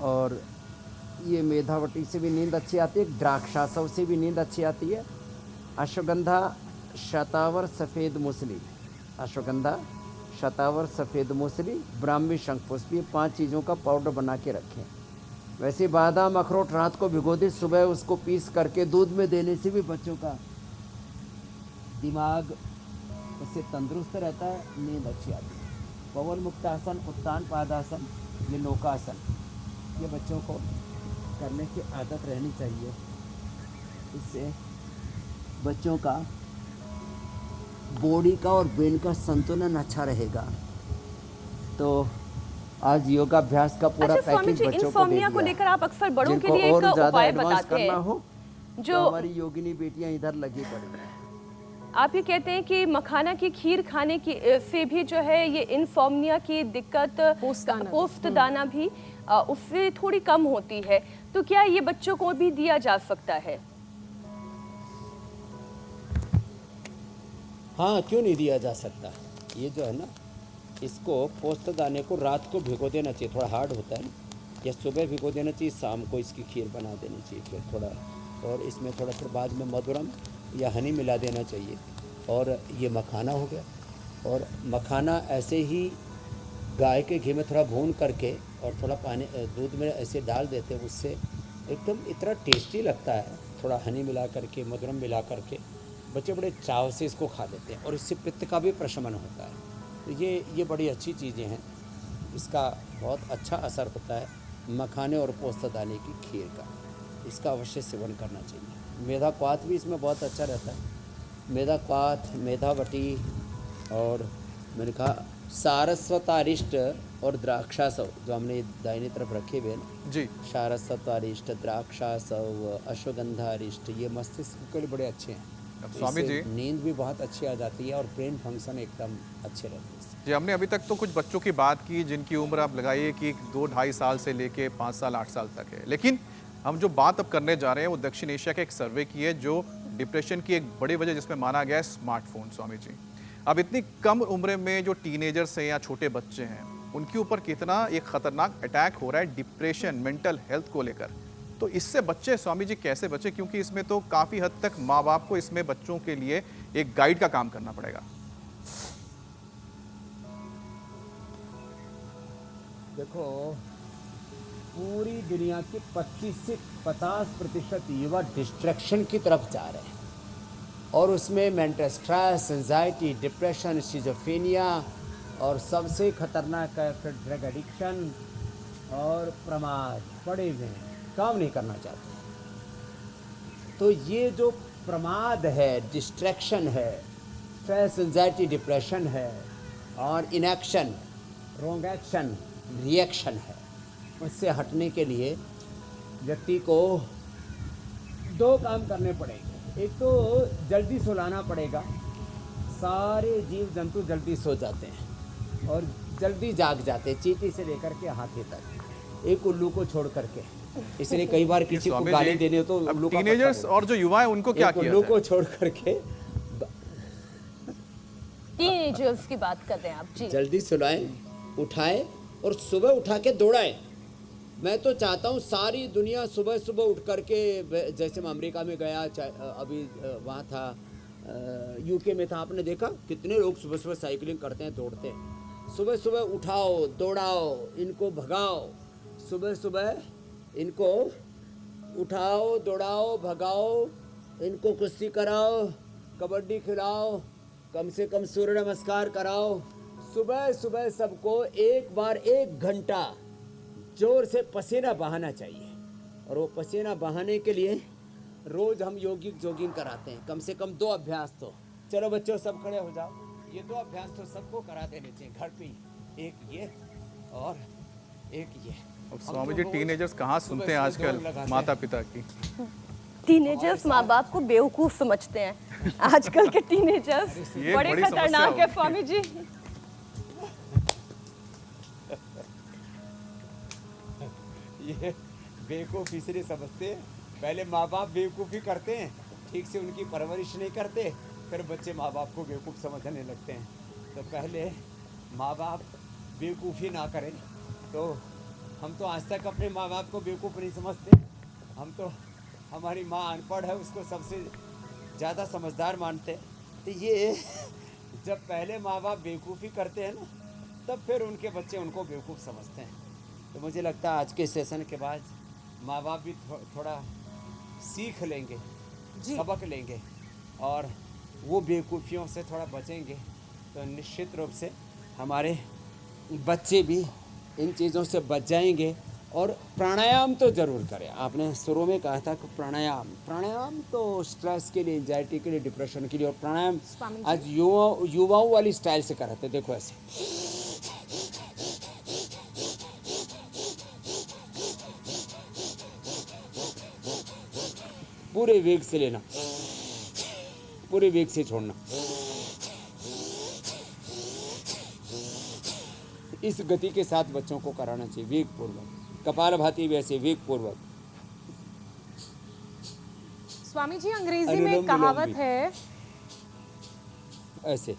और ये मेधावटी से भी नींद अच्छी आती है, द्राक्षासव से भी नींद अच्छी आती है। अश्वगंधा, शतावर, सफ़ेद मूसली, अश्वगंधा, शतावर, सफ़ेद मूसली, ब्राह्मी, शंखपुष्प, ये 5 चीज़ों का पाउडर बना के रखें। वैसे बादाम, अखरोट रात को भिगो दें, सुबह उसको पीस करके दूध में देने से भी बच्चों का दिमाग उससे तंदुरुस्त रहता है, नींद अच्छी आती है। पवन मुक्तासन, उत्तान पादासन, ये नौकासन, ये बच्चों को करने की आदत रहनी चाहिए। इससे बच्चों का बॉडी का और ब्रेन का संतुलन अच्छा रहेगा। तो आज योगाभ्यास का पूरा अच्छा स्वामी पैकेज जी, बच्चों को दे इंसोम्निया को दिया। लेकर आप अक्सर बड़ों के जिनको लिए और एक ज़्यादा उपाय एडवांस बताते करना हैं हो, जो तो हमारी योगिनी बेटियां इधर लगी पड़ी हैं। आप ये कहते हैं कि मखाना की खीर खाने की से भी जो है ये इंसोम्निया की दिक्कत, पोस्ट दाना भी उससे थोड़ी कम होती है। तो क्या ये बच्चों को भी दिया जा सकता है? हाँ, क्यों नहीं दिया जा सकता। ये जो है ना, इसको पोस्तदाने को रात को भिगो देना चाहिए, थोड़ा हार्ड होता है ना, या सुबह भिगो देना चाहिए, शाम को इसकी खीर बना देनी चाहिए फिर थोड़ा, और इसमें थोड़ा फिर बाद में मधुरम या हनी मिला देना चाहिए। और ये मखाना हो गया, और मखाना ऐसे ही गाय के घी में थोड़ा भून करके और थोड़ा पानी दूध में ऐसे डाल देते हैं, उससे एकदम इतना टेस्टी लगता है। थोड़ा हनी मिला करके, मधुरम मिला करके बच्चे बड़े चाव से इसको खा लेते हैं, और इससे पित्त का भी प्रशमन होता है। तो ये बड़ी अच्छी चीज़ें हैं, इसका बहुत अच्छा असर होता है मखाने और पोस्तदाने की खीर का। इसका अवश्य सेवन करना चाहिए। मेधा क्वाथ भी इसमें बहुत अच्छा रहता है। मेधा क्वाथ, मेधावटी, और मैंने कहा सारस्वतारिष्ट और द्राक्षासव, जो हमने दाहिनी तरफ रखे हुए हैं ना, जी। सारस्वतारिष्ट, द्राक्षासव, अश्वगंधारिष्ट, ये मस्तिष्क के लिए बड़े अच्छे हैं। अब स्वामी इससे जी, नींद भी बहुत अच्छी आ जाती है और ब्रेन फंक्शन एकदम अच्छे रहते हैं। जी हमने अभी तक तो कुछ बच्चों की बात की जिनकी उम्र आप लगाइए कि 2-2.5 साल से लेके 5 साल 8 साल तक है, लेकिन हम जो बात अब करने जा रहे हैं वो दक्षिण एशिया के एक सर्वे की है, जो डिप्रेशन की एक बड़ी वजह जिसमें माना गया है स्मार्टफोन। स्वामी जी, अब इतनी कम उम्र में जो टीनेजर्स हैं या छोटे बच्चे हैं, उनके ऊपर कितना एक खतरनाक अटैक हो रहा है डिप्रेशन, मेंटल हेल्थ को लेकर, तो इससे बच्चे स्वामी जी कैसे बचे? क्योंकि इसमें तो काफ़ी हद तक माँ बाप को इसमें बच्चों के लिए एक गाइड का काम करना पड़ेगा। देखो, पूरी दुनिया के 25 से 50% युवा डिस्ट्रैक्शन की तरफ जा रहे हैं, और उसमें mental stress, anxiety, depression, schizophrenia, और सबसे खतरनाक है फिर ड्रग एडिक्शन और प्रमाद पड़े हुए हैं, काम नहीं करना चाहते। तो ये जो प्रमाद है, डिस्ट्रैक्शन है, स्ट्रेस, एंजाइटी, डिप्रेशन है, और इनएक्शन, रॉन्ग एक्शन, रिएक्शन है, उससे हटने के लिए व्यक्ति को 2 काम करने पड़ेंगे। एक तो जल्दी सुलाना पड़ेगा। सारे जीव जंतु जल्दी सो जाते हैं और जल्दी जाग जाते हैं, चींटी से लेकर के हाथी तक, एक उल्लू को छोड़ करके। इसलिए कई बार किसी को गाली देने हो तो उल्लू का टीनेजर्स और जो युवा है उनको क्या किया उल्लू जाए? को छोड़ करके टीनेजर्स की बात कर रहे हैं आप जी। जल्दी सुलाएं, उठाएं और सुबह उठा के दौड़ाएं। मैं तो चाहता हूँ सारी दुनिया सुबह सुबह उठ करके, जैसे मैं अमेरिका में गया, अभी वहाँ था, यूके में था, आपने देखा कितने लोग सुबह सुबह साइकिलिंग करते हैं, दौड़ते हैं। सुबह सुबह उठाओ, दौड़ाओ, इनको भगाओ, सुबह सुबह इनको उठाओ, दौड़ाओ, भगाओ, इनको कुश्ती कराओ, कबड्डी खिलाओ, कम से कम सूर्य नमस्कार कराओ। सुबह सुबह सबको एक बार 1 घंटा जोर से पसीना बहाना चाहिए, और वो पसीना बहाने के लिए रोज हम जॉगिंग कराते हैं, कम से कम 2 अभ्यास। तो चलो बच्चों सब खड़े हो जाओ, ये 2 अभ्यास तो सबको करा देने चाहिए घर पे ही, एक ये और एक ये। अब स्वामी जी, टीनेजर्स कहाँ सुनते हैं आजकल माता पिता की? टीनेजर्स माँ बाप को बेवकूफ समझते हैं आजकल के टीनेजर्स, ये बड़े बड़ी समस्या खतरनाक है होगी। स्वामी जी। ये बेवकूफ़ इसलिए समझते हैं, पहले माँ बाप बेवकूफ़ी करते हैं, ठीक से उनकी परवरिश नहीं करते, फिर बच्चे माँ बाप को बेवकूफ़ समझने लगते हैं। तो पहले माँ बाप बेवकूफ़ी ना करें। तो हम तो आज तक अपने माँ बाप को बेवकूफ़ नहीं समझते, हम तो हमारी माँ अनपढ़ है उसको सबसे ज़्यादा समझदार मानते हैं। तो ये जब पहले माँ बाप बेवकूफ़ी करते हैं ना, तब फिर उनके बच्चे उनको बेवकूफ़ समझते हैं। तो मुझे लगता है आज के सेशन के बाद माँ बाप भी थोड़ा सीख लेंगे, सबक लेंगे, और वो बेवकूफ़ियों से थोड़ा बचेंगे, तो निश्चित रूप से हमारे बच्चे भी इन चीज़ों से बच जाएंगे। और प्राणायाम तो ज़रूर करें। आपने शुरू में कहा था कि प्राणायाम तो स्ट्रेस के लिए, एंजाइटी के लिए, डिप्रेशन के लिए, और प्राणायाम आज युवाओं वाली स्टाइल से कराते। देखो ऐसे, पूरे वेग से लेना, पूरे वेग से छोड़ना, इस गति के साथ बच्चों को कराना चाहिए, वेग पूर्वक। कपालभाति वैसे वेग पूर्वक। स्वामी जी, अंग्रेजी में अनुलोम एक कहावत विलोम भी। है, ऐसे।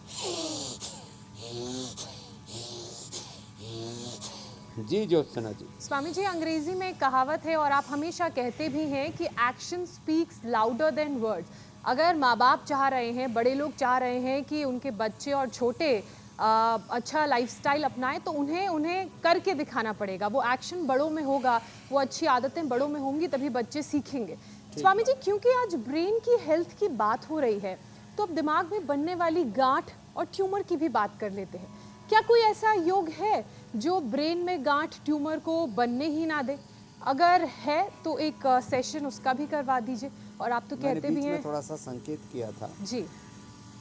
जी ज्योत्सना जी। स्वामी जी, अंग्रेजी में एक कहावत है और आप हमेशा कहते भी हैं कि action speaks louder than words. अगर माँ बाप चाह रहे हैं, बड़े लोग चाह रहे हैं कि उनके बच्चे और छोटे अच्छा लाइफस्टाइल अपनाएं, तो उन्हें करके दिखाना पड़ेगा। वो एक्शन बड़ों में होगा, वो अच्छी आदतें बड़ों में होंगी, तभी बच्चे सीखेंगे। स्वामी जी, क्योंकि आज ब्रेन की हेल्थ की बात हो रही है, तो अब दिमाग में बनने वाली गांठ और ट्यूमर की भी बात कर लेते हैं। क्या कोई ऐसा योग है जो ब्रेन में गांठ ट्यूमर को बनने ही ना दे? अगर है तो एक सेशन उसका भी करवा दीजिए। और आप तो कहते भी हैं, थोड़ा सा संकेत किया था जी, कि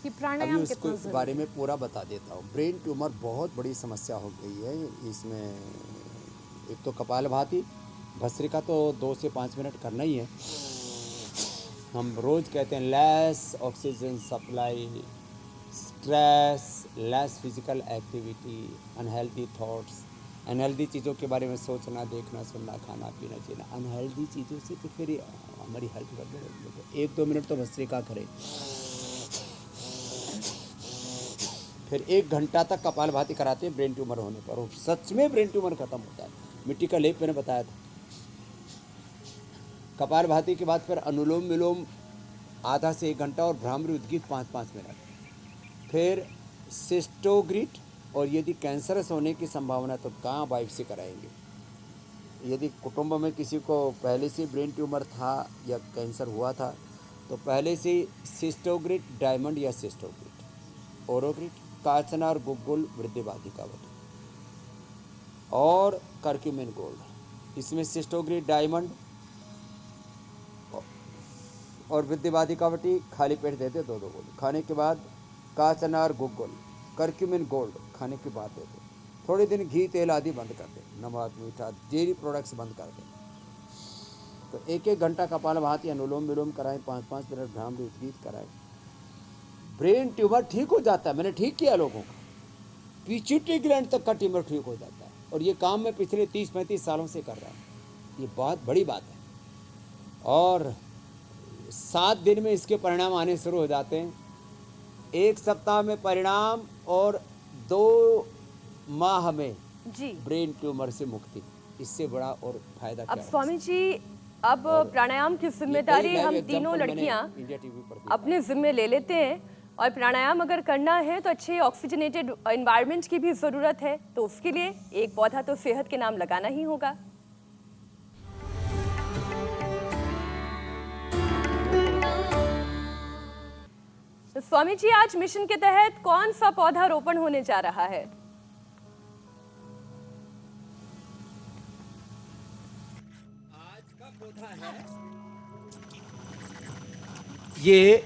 अभी प्राणायाम उसको कितना इस जरूरी बारे में पूरा बता देता हूँ। ब्रेन ट्यूमर बहुत बड़ी समस्या हो गई है इसमें। एक तो कपालभाति, भस्त्रिका तो 2 से 5 मिनट करना ही है। हम रोज़ कहते हैं less oxygen supply, stress, less physical activity, unhealthy thoughts, unhealthy चीज़ों के बारे में सोचना, देखना, सुनना, खाना पीना, जीना। अनहेल्दी चीज़ों से तो फिर हमारी हेल्थ गड़बड़। 1-2 मिनट तो भस्त्रिका करें, फिर 1 घंटा तक कपालभाति कराते हैं ब्रेन ट्यूमर होने पर, और सच में ब्रेन ट्यूमर खत्म होता है। मिट्टी का लेप मैंने बताया था। कपालभाति के बाद फिर अनुलोम विलोम आधा से 1 घंटा और भ्रामरी उद्गीत 5-5 मिनट। फिर सिस्टोग्रिट, और यदि कैंसरस होने की संभावना तो गांव बायोप्सी कराएंगे। यदि कुटुंब में किसी को पहले से ब्रेन ट्यूमर था या कैंसर हुआ था तो पहले से सिस्टोग्रिट डायमंड या सिस्टोग्रिट, ओरोग्रिट, काचनार, गुग्गुल, वृद्धिबाधिकावटी और कर्क्यूमिन गोल्ड। इसमें सिस्टोग्रिट डायमंड और वृद्धिबाधिकावटी खाली पेट देते 2-2 गोली। खाने के बाद काचनार, गुग्गुल, कर्क्यूमिन गोल्ड खाने के बाद देते। थोड़े दिन घी तेल आदि बंद कर दें, नमक, मीठा, डेयरी प्रोडक्ट्स बंद कर दें। तो 1-1 घंटा कपालभाति, अनुलोम विलोम कराएं, 5-5 मिनट भ्रामरी उद्गीत कराएं। ब्रेन ट्यूमर ठीक हो जाता है। मैंने ठीक किया लोगों का, पिट्यूटरी ग्लैंड तक का ट्यूमर ठीक हो जाता है। और ये काम मैं पिछले 30-35 सालों से कर रहा हूँ। ये बहुत बड़ी बात है। और 7 दिन में इसके परिणाम आने शुरू हो जाते हैं। 1 सप्ताह में परिणाम और 2 माह में जी ब्रेन ट्यूमर से मुक्ति। इससे बड़ा और फायदा क्या अब है? स्वामी जी, अब प्राणायाम की जिम्मेदारी हम तीनों लड़कियां इंडिया टीवी पर अपने जिम्मे ले लेते हैं। और प्राणायाम अगर करना है तो अच्छे ऑक्सीजनेटेड एनवायरनमेंट की भी ज़रूरत है, तो उसके लिए एक पौधा तो सेहत के नाम लगाना ही होगा। तो स्वामी जी, आज मिशन के तहत कौन सा पौधा रोपण होने जा रहा है? आज का पौधा है ये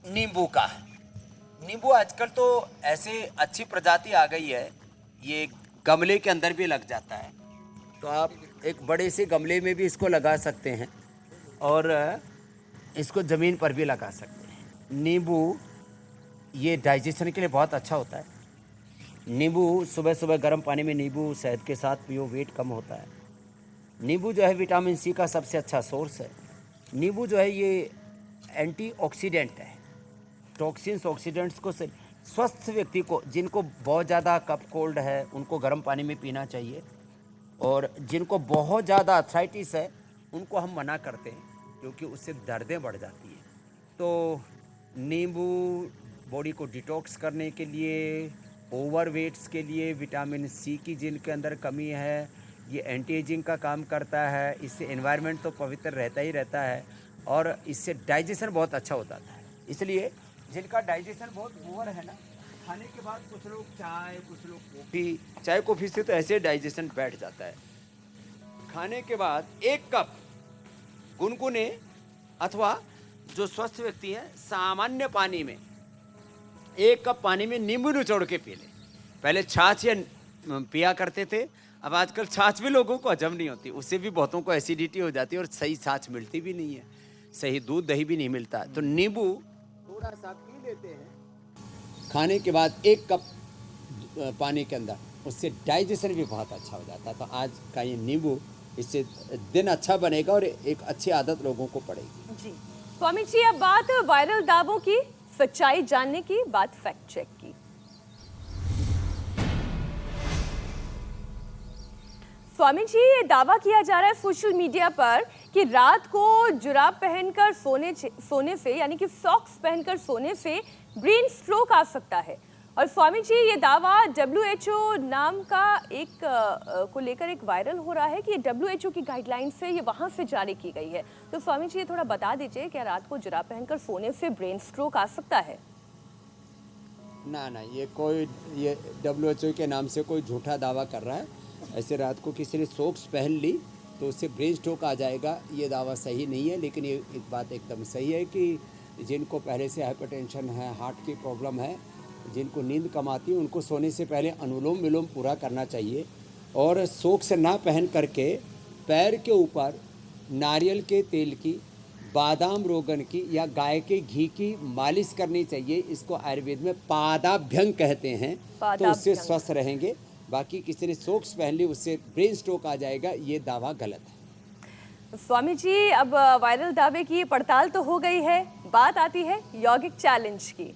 नींबू का। नींबू आजकल तो ऐसे अच्छी प्रजाति आ गई है, ये गमले के अंदर भी लग जाता है। तो आप एक बड़े से गमले में भी इसको लगा सकते हैं और इसको ज़मीन पर भी लगा सकते हैं। नींबू ये डाइजेशन के लिए बहुत अच्छा होता है। नींबू सुबह सुबह गर्म पानी में नींबू शहद के साथ पियो, वेट कम होता है। नींबू जो है विटामिन सी का सबसे अच्छा सोर्स है। नींबू जो है ये एंटीऑक्सीडेंट है। टॉक्सिन्स, ऑक्सीडेंट्स को से स्वस्थ व्यक्ति को, जिनको बहुत ज़्यादा कफ कोल्ड है, उनको गर्म पानी में पीना चाहिए। और जिनको बहुत ज़्यादा आर्थराइटिस है उनको हम मना करते हैं क्योंकि उससे दर्दें बढ़ जाती हैं। तो नींबू बॉडी को डिटॉक्स करने के लिए, ओवरवेट्स के लिए, विटामिन सी की जिनके अंदर कमी है, ये एंटी एजिंग का काम करता है। इससे एनवायरनमेंट तो पवित्र रहता ही रहता है और इससे डाइजेशन बहुत अच्छा होता है। इसलिए जिनका डाइजेशन बहुत पुअर है ना, खाने के बाद कुछ लोग चाय, कुछ लोग कॉफ़ी, चाय कॉफ़ी से तो ऐसे डाइजेशन बैठ जाता है। खाने के बाद 1 कप गुनगुने अथवा जो स्वस्थ व्यक्ति है सामान्य पानी में 1 कप पानी में नींबू निचोड़ के पी ले। पहले छाछ या पिया करते थे, अब आजकल छाछ भी लोगों को हजम नहीं होती, उससे भी बहुतों को एसिडिटी हो जाती है और सही छाछ मिलती भी नहीं है, सही दूध दही भी नहीं मिलता। तो नींबू थोड़ा सा पी लेते हैं खाने के बाद 1 कप पानी के अंदर, उससे डाइजेशन भी बहुत अच्छा हो जाता है। तो आज का ये नींबू, इससे दिन अच्छा बनेगा और एक अच्छी आदत लोगों को पड़ेगी। जी, स्वामी जी, अब बात वायरल दावों की, सच्चाई जानने की, बात फैक्ट चेक की। स्वामी जी, ये दावा किया जा रहा है सोशल मीडिया पर कि रात को जुराब पहनकर सोने से यानी कि सॉक्स पहनकर सोने से ब्रेन स्ट्रोक आ सकता है। और स्वामी जी, ये दावा WHO नाम का एक को लेकर एक वायरल हो रहा है कि WHO की गाइडलाइन से ये वहां से जारी की गई है। तो स्वामी जी, ये थोड़ा बता दीजिए, क्या रात को जुराब पहनकर सोने से ब्रेन स्ट्रोक आ सकता है? ना, ये WHO के नाम से कोई झूठा दावा कर रहा है। ऐसे रात को किसी ने सॉक्स पहन ली तो उससे ब्रेन स्ट्रोक आ जाएगा, ये दावा सही नहीं है। लेकिन ये एक बात एकदम सही है कि जिनको पहले से हाइपरटेंशन है, हार्ट की प्रॉब्लम है, जिनको नींद कम आती है, उनको सोने से पहले अनुलोम विलोम पूरा करना चाहिए। और सॉक्स ना पहन करके पैर के ऊपर नारियल के तेल की, बादाम रोगन की या गाय के घी की मालिश करनी चाहिए। इसको आयुर्वेद में पादाभ्यंग कहते हैं। तो उससे स्वस्थ रहेंगे। बाकी किसी ने सॉक्स पहन ली उससे ब्रेन स्ट्रोक आ जाएगा, ये दावा गलत है। स्वामी जी, अब वायरल दावे की पड़ताल तो हो गई है, बात आती है यौगिक चैलेंज की।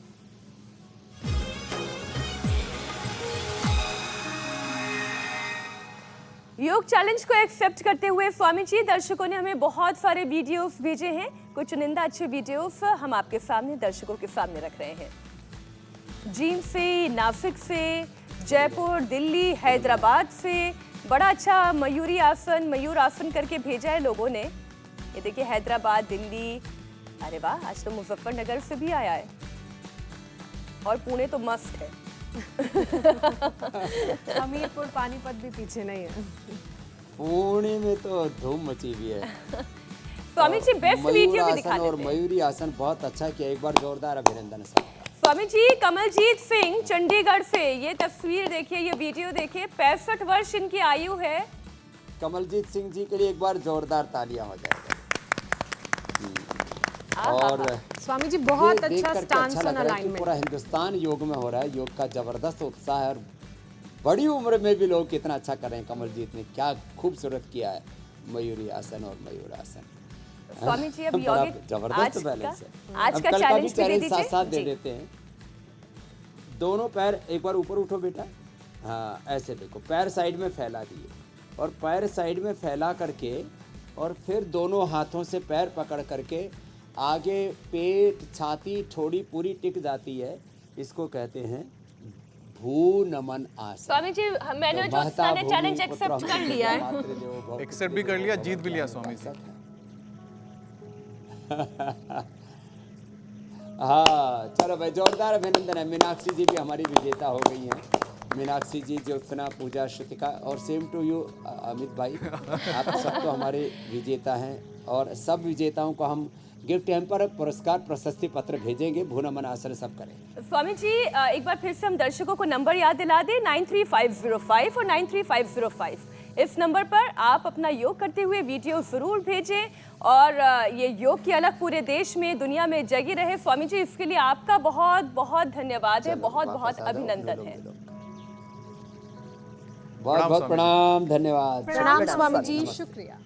योग चैलेंज को एक्सेप्ट करते हुए स्वामी जी, दर्शकों ने हमें बहुत सारे वीडियोस भेजे हैं। कुछ चुनिंदा अच्छे वीडियोस हम आपके सामने, दर्शकों के सामने रख रहे हैं। जींद से, नासिक से, जयपुर, दिल्ली, हैदराबाद से बड़ा अच्छा मयूर आसन करके भेजा है लोगों ने। ये देखिए, हैदराबाद, दिल्ली, अरे वाह, आज तो मुजफ्फरनगर से भी आया है। और पुणे तो मस्त है। हमीरपुर, पानीपत भी पीछे नहीं है। पुणे में तो धूम मची हुई है। स्वामी जी, बेस्ट वीडियो भी दिखा देते हैं। और मयूरी आसन बहुत अच्छा किया, एक बार जोरदार अभिनंदन सर। स्वामी जी, कमलजीत सिंह चंडीगढ़ से, ये तस्वीर देखिए, ये वीडियो देखिए, 65 वर्ष इनकी आयु है। कमलजीत सिंह जी के लिए एक बार जोरदार तालियां हो जाएगा। और स्वामी जी, बहुत ये देख अच्छा करके स्टांस अच्छा ऑन लग रहा है कि अलाइनमेंट। पूरा हिंदुस्तान योग में हो रहा है। योग का जबरदस्त उत्साह है और बड़ी उम्र में भी लोग कितना अच्छा कर रहे हैं। कमलजीत ने क्या खूबसूरत किया है मयूरी आसन और मयूर आसन। स्वामी जी, अब बड़ा यौगिक जबरदस्त बैलेंस है। आज अब का कल चैलेंज भी दे चैलेंज दीजिए। साथ साथ दे जी। देते हैं। दोनों पैर एक बार ऊपर उठो बेटा। हाँ, ऐसे देखो, पैर साइड में फैला दिए और पैर साइड में फैला करके और फिर दोनों हाथों से पैर पकड़ करके आगे पेट, छाती, ठोड़ी पूरी टिक जाती है। इसको कहते हैं भू नमन आसन। स्वामी जी, मैंने जो चैलेंज एक्सेप्ट कर लिया है। एक्सेप्ट भी कर लिया, जीत भी लिया स्वामी जी। हाँ, चलो भाई, जोरदार अभिनंदन है। मीनाक्षी जी भी हमारी विजेता हो गई हैं। मीनाक्षी जी, ज्योत्सना, पूजा, श्रुतिका और सेम टू यू अमित भाई, आप सब तो हमारे विजेता हैं। और सब विजेताओं को हम गिफ्ट हैम्पर, पुरस्कार, प्रशस्ति पत्र भेजेंगे। भूनमन आसन सब करें। स्वामी जी, एक बार फिर से हम दर्शकों को नंबर याद दिला दें, 93505 और 93505। इस नंबर पर आप अपना योग करते हुए वीडियो जरूर भेजें और ये योग की अलग पूरे देश में, दुनिया में जगी रहे। स्वामी जी, इसके लिए आपका बहुत बहुत धन्यवाद है, बहुत बहुत अभिनंदन है। बहुत बहुत प्रणाम, धन्यवाद। प्रणाम स्वामी जी, शुक्रिया।